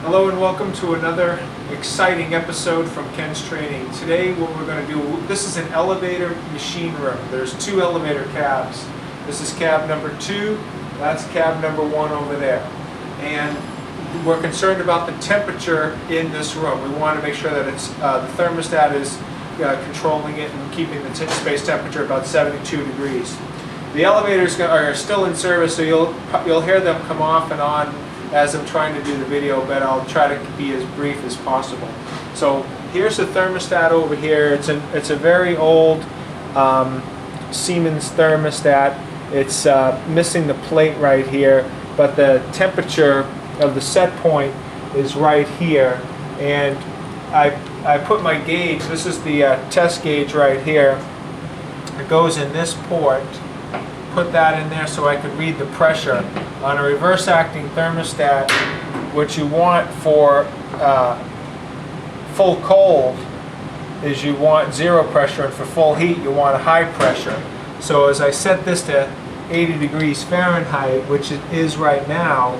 Hello and welcome to another exciting episode from Ken's Training. Today what we're going to do, this is an elevator machine room. There's two elevator cabs. This is cab number 2, that's cab number 1 over there. And we're concerned about the temperature in this room. We want to make sure that it's the thermostat is controlling it and keeping the space temperature about 72 degrees. The elevators are still in service, so you'll hear them come off and on as I'm trying to do the video, but I'll try to be as brief as possible. So here's the thermostat over here. It's a very old Siemens thermostat. It's missing the plate right here, but the temperature of the set point is right here. And I put my gauge, this is the test gauge right here. It goes in this port. Put that in there so I could read the pressure. On a reverse acting thermostat, what you want for full cold is you want 0 pressure, and for full heat you want a high pressure. So as I set this to 80 degrees Fahrenheit, which it is right now,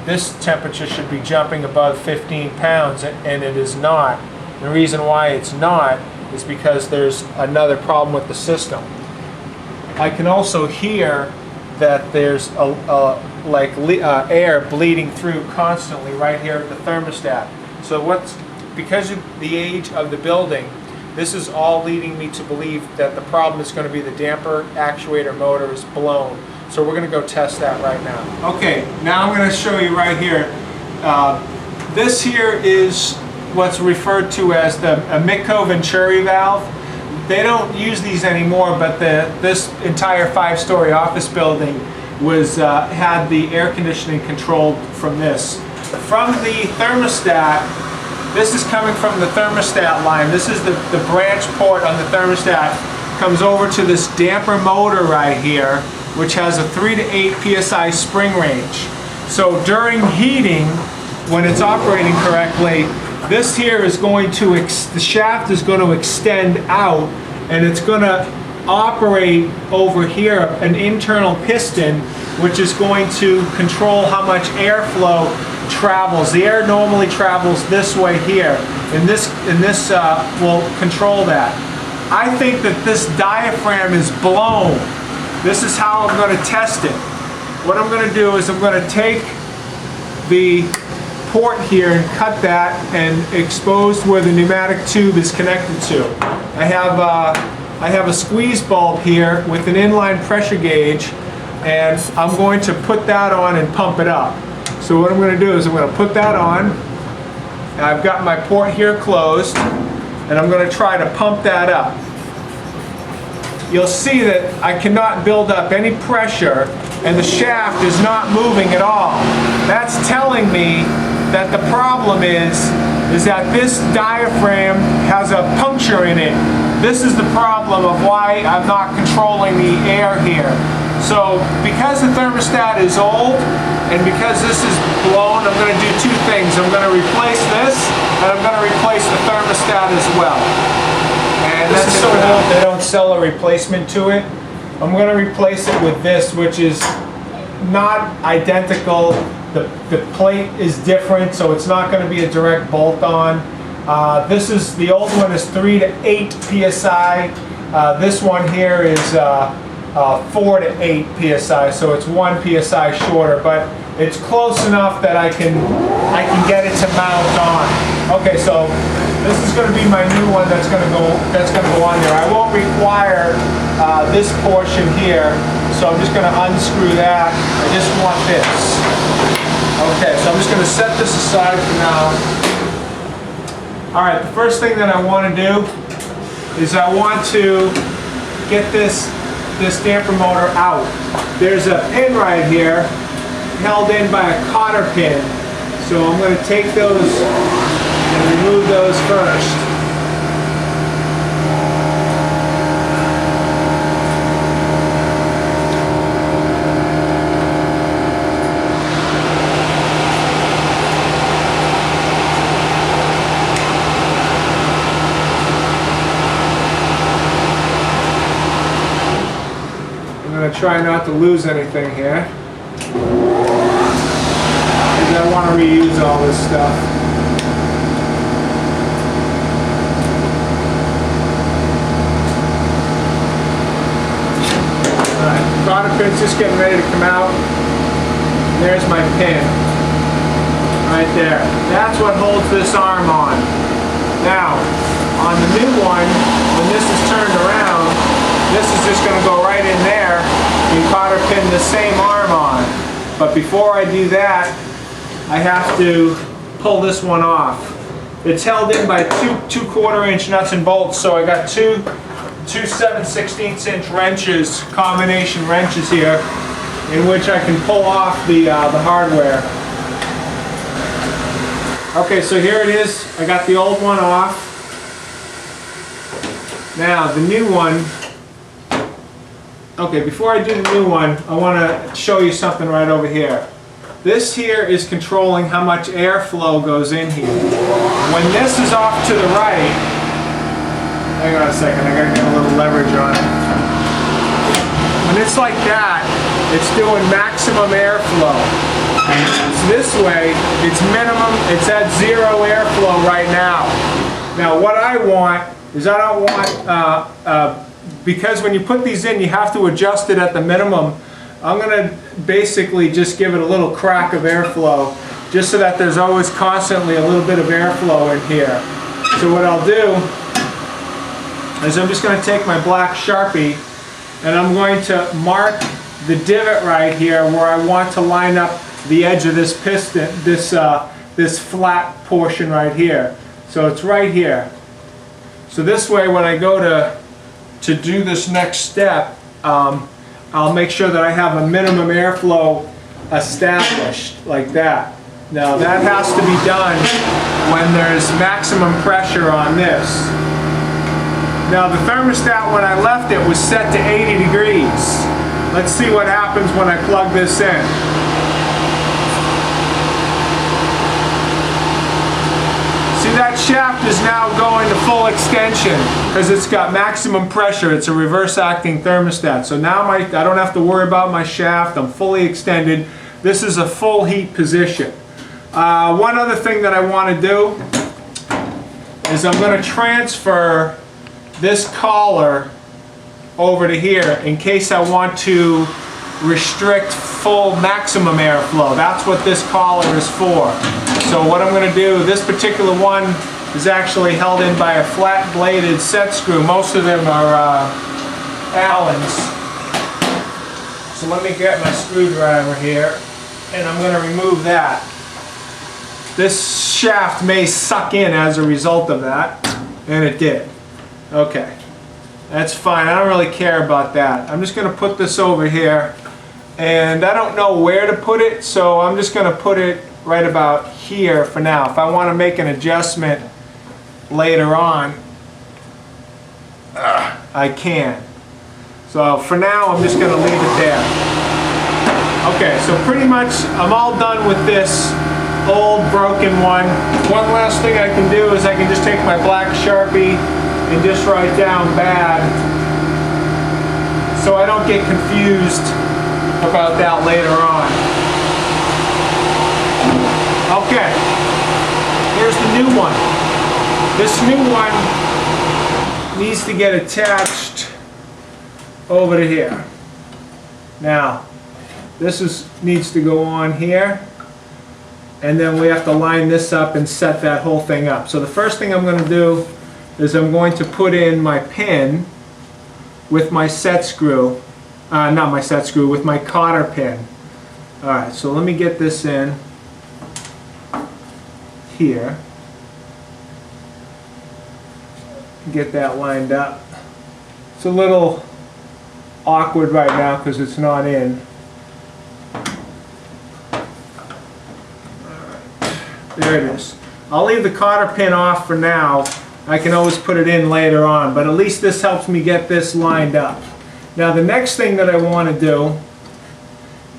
this temperature should be jumping above 15 pounds, and it is not. The reason why it's not is because there's another problem with the system. I can also hear that there's air bleeding through constantly right here at the thermostat. So because of the age of the building, this is all leading me to believe that the problem is going to be the damper actuator motor is blown. So we're going to go test that right now. Okay, now I'm going to show you right here. This here is what's referred to as the Mikko-Venturi valve. They don't use these anymore, but this entire 5-story office building had the air conditioning controlled from this. From the thermostat, this is coming from the thermostat line. This is the branch port on the thermostat. Comes over to this damper motor right here, which has a 3 to 8 psi spring range. So during heating, when it's operating correctly, this here is going to, the shaft is going to extend out, and it's going to operate over here an internal piston, which is going to control how much airflow travels. The air normally travels this way here, and this will control that. I think that this diaphragm is blown. This is how I'm going to test it. What I'm going to do is I'm going to take the port here and cut that and expose where the pneumatic tube is connected to. I have a squeeze bulb here with an inline pressure gauge, and I'm going to put that on and pump it up. So what I'm going to do is I'm going to put that on, and I've got my port here closed, and I'm going to try to pump that up. You'll see that I cannot build up any pressure, and the shaft is not moving at all. That's telling me that the problem is that this diaphragm has a puncture in it. This is the problem of why I'm not controlling the air here. So because the thermostat is old and because this is blown, I'm going to do two things. I'm going to replace this, and I'm going to replace the thermostat as well. And this is so old they don't sell a replacement to it. I'm going to replace it with this, which is not identical. The plate is different, so it's not going to be a direct bolt-on. The old one is 3 to 8 psi. This one here is 4 to 8 psi, so it's 1 psi shorter, but it's close enough that I can get it to mount on. Okay, so this is going to be my new one that's going to go on there. I won't require this portion here, so I'm just going to unscrew that. I just want this. Okay, so I'm just going to set this aside for now. Alright, the first thing that I want to do is I want to get this damper motor out. There's a pin right here held in by a cotter pin. So I'm going to take those and remove those first. I'm going to try not to lose anything here. Is that I want to reuse all this stuff. Alright, cotter pin's just getting ready to come out. And there's my pin. Right there. That's what holds this arm on. Now, on the new one, when this is turned around, this is just going to go right in there and cotter pin the same arm on. But before I do that, I have to pull this one off. It's held in by two 1/4 inch nuts and bolts, so I got two 7/16 inch wrenches, combination wrenches here, in which I can pull off the hardware. Okay, so here it is. I got the old one off. Now the new one. Okay, before I do the new one, I want to show you something right over here. This here is controlling how much airflow goes in here. When this is off to the right, hang on a second, I gotta get a little leverage on it. When it's like that, it's doing maximum airflow. So this way, it's minimum, it's at 0 airflow right now. Now what I want is I don't want, because when you put these in, you have to adjust it at the minimum. I'm going to basically just give it a little crack of airflow, just so that there's always constantly a little bit of airflow in here. So what I'll do is I'm just going to take my black Sharpie and I'm going to mark the divot right here where I want to line up the edge of this piston, this flat portion right here. So it's right here. So this way when I go to do this next step, I'll make sure that I have a minimum airflow established, like that. Now that has to be done when there's maximum pressure on this. Now the thermostat, when I left it, was set to 80 degrees. Let's see what happens when I plug this in. See, that shaft is now going to full extension because it's got maximum pressure. It's a reverse acting thermostat. So now I don't have to worry about my shaft. I'm fully extended. This is a full heat position. One other thing that I want to do is I'm going to transfer this collar over to here in case I want to restrict full maximum airflow. That's what this collar is for. So what I'm going to do, this particular one is actually held in by a flat bladed set screw. Most of them are Allen's. So let me get my screwdriver here and I'm going to remove that. This shaft may suck in as a result of that, and it did. Okay, that's fine. I don't really care about that. I'm just going to put this over here, and I don't know where to put it, so I'm just going to put it right about here for now. If I want to make an adjustment later on, I can. So for now, I'm just going to leave it there. Okay, so pretty much I'm all done with this old broken one. One last thing I can do is I can just take my black Sharpie and just write down bad so I don't get confused about that later on. Okay, here's the new one. This new one needs to get attached over to here. Now, this needs to go on here, and then we have to line this up and set that whole thing up. So the first thing I'm going to do is I'm going to put in my pin with my set screw, not my set screw, with my cotter pin. Alright, so let me get this in here. Get that lined up. It's a little awkward right now because it's not in. There it is. I'll leave the cotter pin off for now. I can always put it in later on, but at least this helps me get this lined up. Now the next thing that I want to do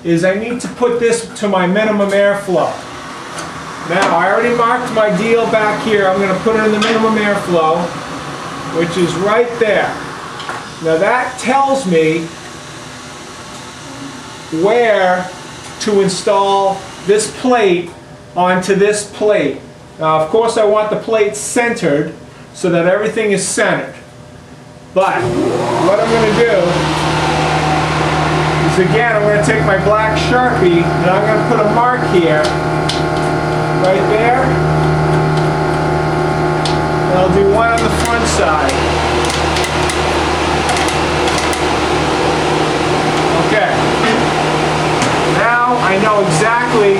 is I need to put this to my minimum airflow. Now I already marked my deal back here. I'm going to put it in the minimum airflow, which is right there. Now that tells me where to install this plate onto this plate. Now, of course, I want the plate centered so that everything is centered. But what I'm going to do is, again, I'm going to take my black Sharpie and I'm going to put a mark here, right there. And I'll do one on the front side. Okay. Now I know exactly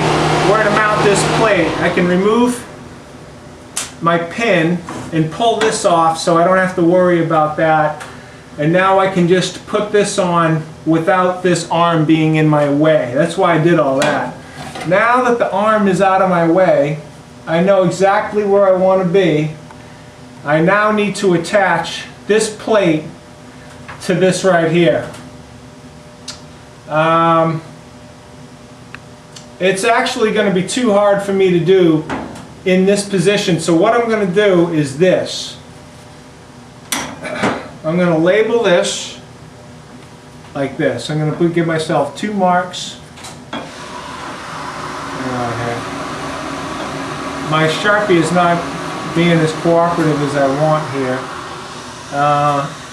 where to mount this plate. I can remove my pin and pull this off so I don't have to worry about that. And now I can just put this on without this arm being in my way. That's why I did all that. Now that the arm is out of my way, I know exactly where I want to be. I now need to attach this plate to this right here. It's actually going to be too hard for me to do in this position, so what I'm going to do is this. I'm going to label this like this. I'm going to give myself 2 marks. My Sharpie is not being as cooperative as I want here.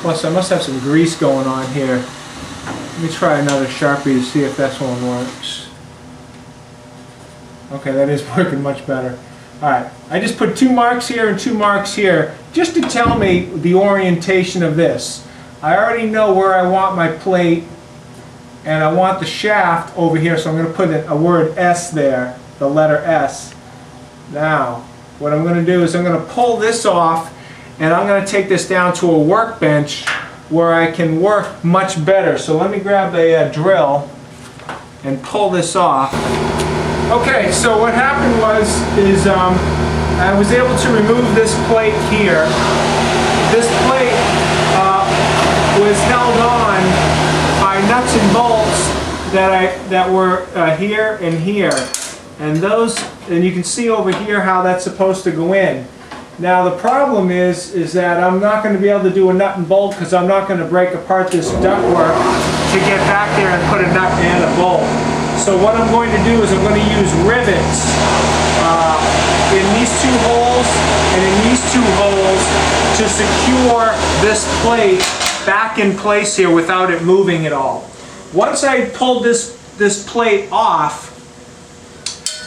Plus I must have some grease going on here. Let me try another Sharpie to see if this one works. Okay, that is working much better. Alright, I just put 2 marks here and 2 marks here just to tell me the orientation of this. I already know where I want my plate, and I want the shaft over here, so I'm going to put a word S there, the letter S. Now, what I'm going to do is I'm going to pull this off, and I'm going to take this down to a workbench where I can work much better. So let me grab a drill and pull this off. Okay, so what happened is I was able to remove this plate here. This plate was held on by nuts and bolts that were here and here, and you can see over here how that's supposed to go in. Now the problem is that I'm not going to be able to do a nut and bolt because I'm not going to break apart this ductwork to get back there and put a nut and a bolt. So what I'm going to do is I'm going to use rivets in these 2 holes and in these 2 holes to secure this plate back in place here without it moving at all. Once I pulled this plate off,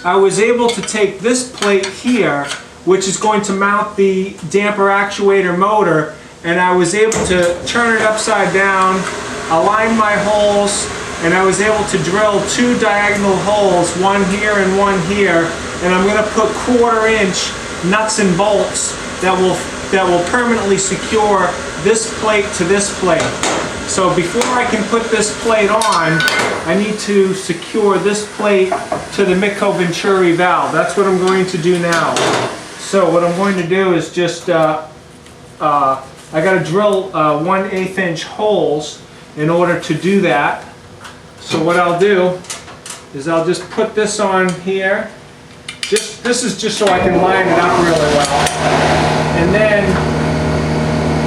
I was able to take this plate here, which is going to mount the damper actuator motor, and I was able to turn it upside down, align my holes, and I was able to drill 2 diagonal holes, one here and one here, and I'm going to put 1/4 inch nuts and bolts that will permanently secure this plate to this plate. So before I can put this plate on, I need to secure this plate to the Mikko-Venturi valve. That's what I'm going to do now. So what I'm going to do is just, I got to drill 1/8 inch holes in order to do that. So what I'll do is I'll just put this on here. This is just so I can line it up really well. And then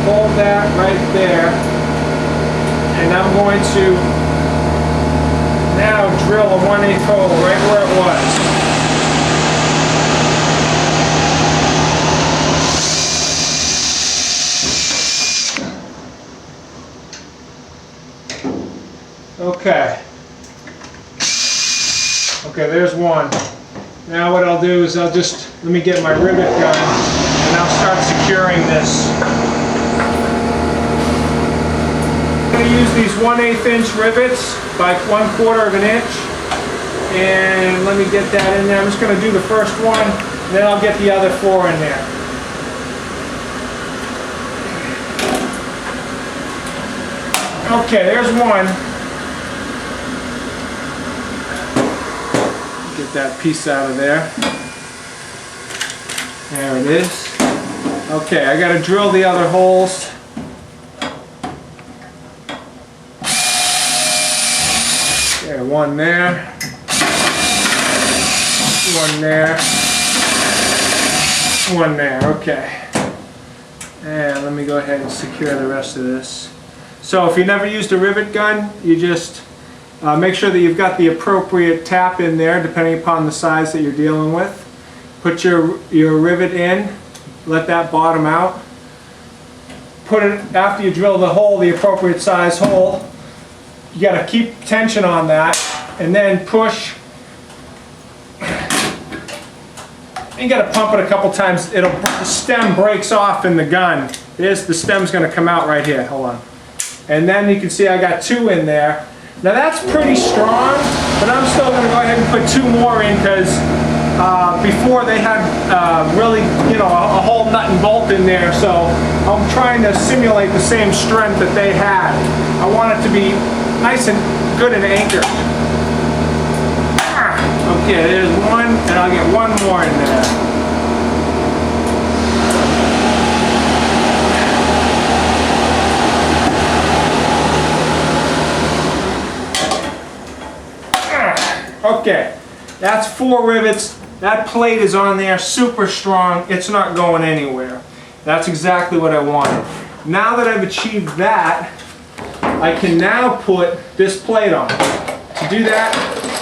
hold that right there. And I'm going to now drill a 1/8 hole right where it was. Okay. Okay, there's one. Now what I'll do is let me get my rivet gun and I'll start securing this. I'm going to use these 1/8 inch rivets by 1/4 inch. And let me get that in there. I'm just going to do the first one, then I'll get the other 4 in there. Okay, there's one. Get that piece out of there. There it is. Okay, I got to drill the other holes. Okay, one there. One there. One there. Okay. And let me go ahead and secure the rest of this. So if you never used a rivet gun, you just Make sure that you've got the appropriate tap in there depending upon the size that you're dealing with. Put your rivet in, let that bottom out. Put it, after you drill the hole, the appropriate size hole, you got to keep tension on that and then push. You got to pump it a couple times. The stem breaks off in the gun. The stem's going to come out right here. Hold on. And then you can see I got 2 in there. Now that's pretty strong, but I'm still going to go ahead and put 2 more in because before they had really, you know, a whole nut and bolt in there. So I'm trying to simulate the same strength that they had. I want it to be nice and good and anchored. Okay, there's 1, and I'll get 1 more in there. Okay, that's 4 rivets. That plate is on there, super strong. It's not going anywhere. That's exactly what I wanted. Now that I've achieved that, I can now put this plate on. To do that,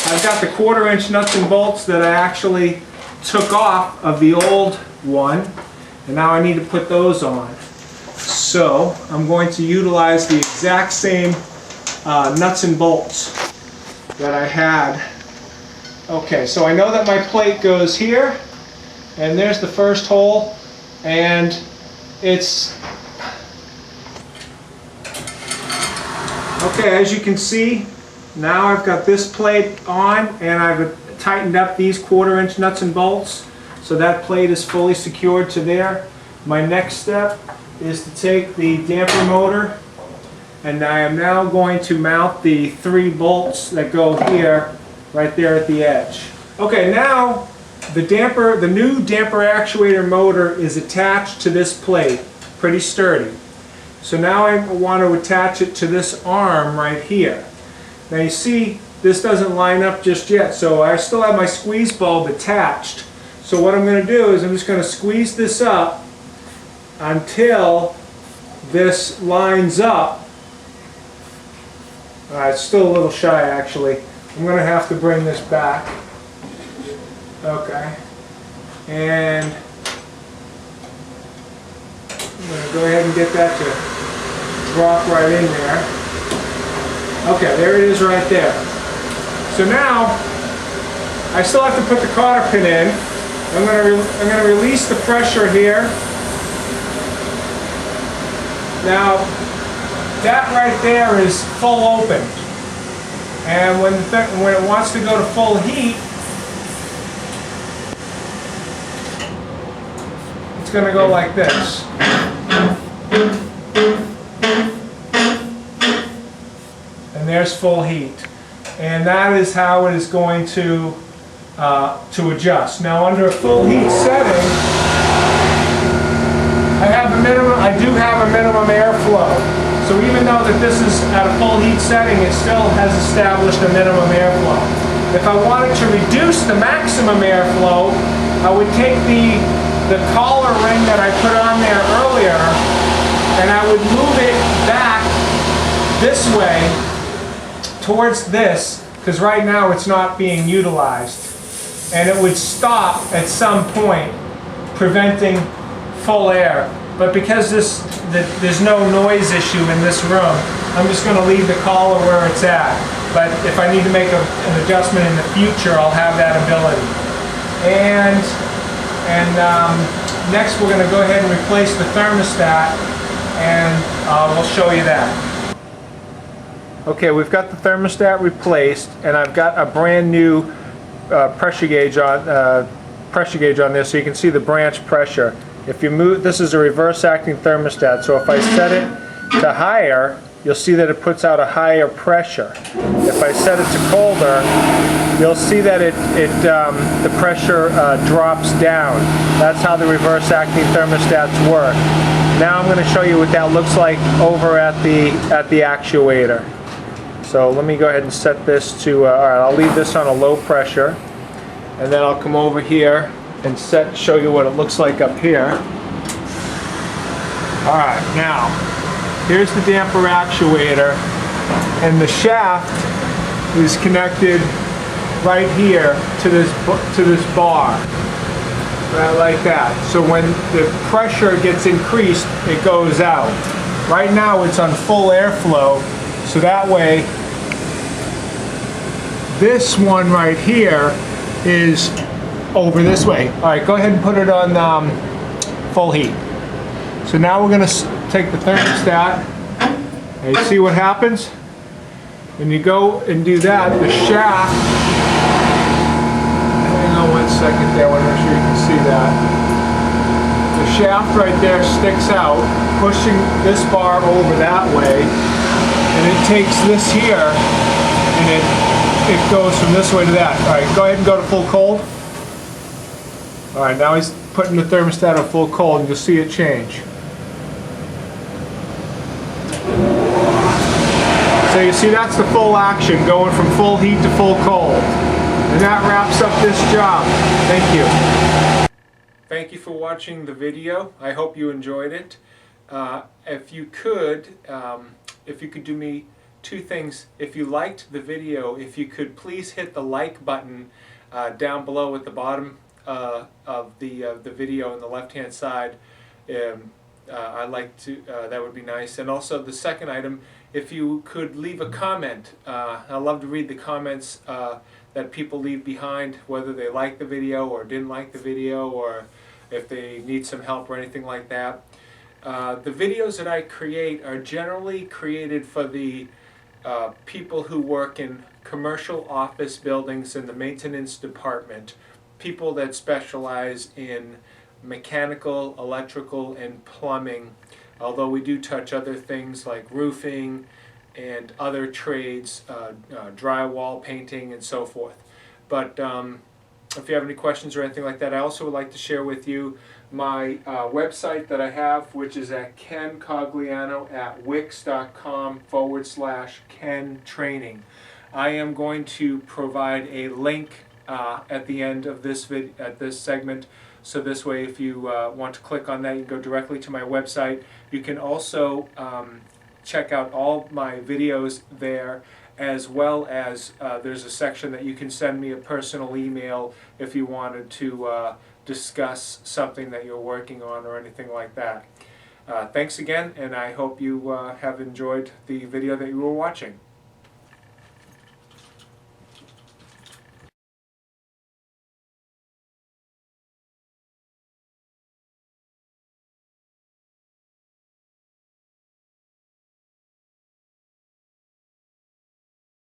I've got the 1/4 inch nuts and bolts that I actually took off of the old one, and now I need to put those on. So I'm going to utilize the exact same nuts and bolts that I had. Okay, so I know that my plate goes here, and there's the first hole, and it's okay. As you can see, now I've got this plate on, and I've tightened up these 1/4 inch nuts and bolts, so that plate is fully secured to there. My next step is to take the damper motor, and I am now going to mount the 3 bolts that go here, right there at the edge. Okay, now the new damper actuator motor is attached to this plate, pretty sturdy. So now I want to attach it to this arm right here. Now you see, this doesn't line up just yet, so I still have my squeeze bulb attached. So what I'm going to do is I'm just going to squeeze this up until this lines up. It's still a little shy actually. I'm going to have to bring this back. Okay. And I'm going to go ahead and get that to drop right in there. Okay, there it is right there. So now, I still have to put the cotter pin in. I'm going to release the pressure here. Now, that right there is full open. And when it wants to go to full heat, it's going to go like this. And there's full heat. And that is how it is going to adjust. Now under a full heat setting, I do have a minimum airflow. So even though that this is at a full heat setting, it still has established a minimum airflow. If I wanted to reduce the maximum airflow, I would take the collar ring that I put on there earlier, and I would move it back this way towards this, because right now it's not being utilized. And it would stop at some point, preventing full air. But because there's no noise issue in this room, I'm just going to leave the collar where it's at. But if I need to make an adjustment in the future, I'll have that ability. And next we're going to go ahead and replace the thermostat, and we'll show you that. Okay, we've got the thermostat replaced, and I've got a brand new pressure gauge on there, so you can see the branch pressure. If you move, this is a reverse acting thermostat, so if I set it to higher, you'll see that it puts out a higher pressure. If I set it to colder, you'll see that the pressure drops down. That's how the reverse acting thermostats work. Now I'm going to show you what that looks like over at the actuator. So let me go ahead and set this to, alright, I'll leave this on a low pressure, and then I'll come over here and show you what it looks like up here. Alright, now, here's the damper actuator, and the shaft is connected right here to this bar, right like that. So when the pressure gets increased, it goes out. Right now it's on full airflow, so that way this one right here is over this way. All right, go ahead and put it on full heat. So now we're going to take the thermostat, and you see what happens? When you go and do that, the shaft, hang on 1 second there, I want to make sure you can see that. The shaft right there sticks out, pushing this bar over that way, and it takes this here, and it goes from this way to that. All right, go ahead and go to full cold. All right, now he's putting the thermostat on full cold, and you'll see it change. So you see, that's the full action, going from full heat to full cold. And that wraps up this job. Thank you. Thank you for watching the video. I hope you enjoyed it. If you could do me two things. If you liked the video, if you could please hit the like button down below at the bottom of the video on the left-hand side. I'd like to, that would be nice. And also the second item, if you could leave a comment. I love to read the comments that people leave behind, whether they like the video or didn't like the video, or if they need some help or anything like that. The videos that I create are generally created for the people who work in commercial office buildings in the maintenance department, people that specialize in mechanical, electrical, and plumbing, although we do touch other things like roofing and other trades, drywall, painting, and so forth. But if you have any questions or anything like that, I also would like to share with you my website that I have, which is at kencogliano@wix.com/Ken Training. I am going to provide a link at the end of this segment. So this way, if you want to click on that, you can go directly to my website. You can also check out all my videos there, as well as there's a section that you can send me a personal email if you wanted to discuss something that you're working on or anything like that. Thanks again, and I hope you have enjoyed the video that you were watching.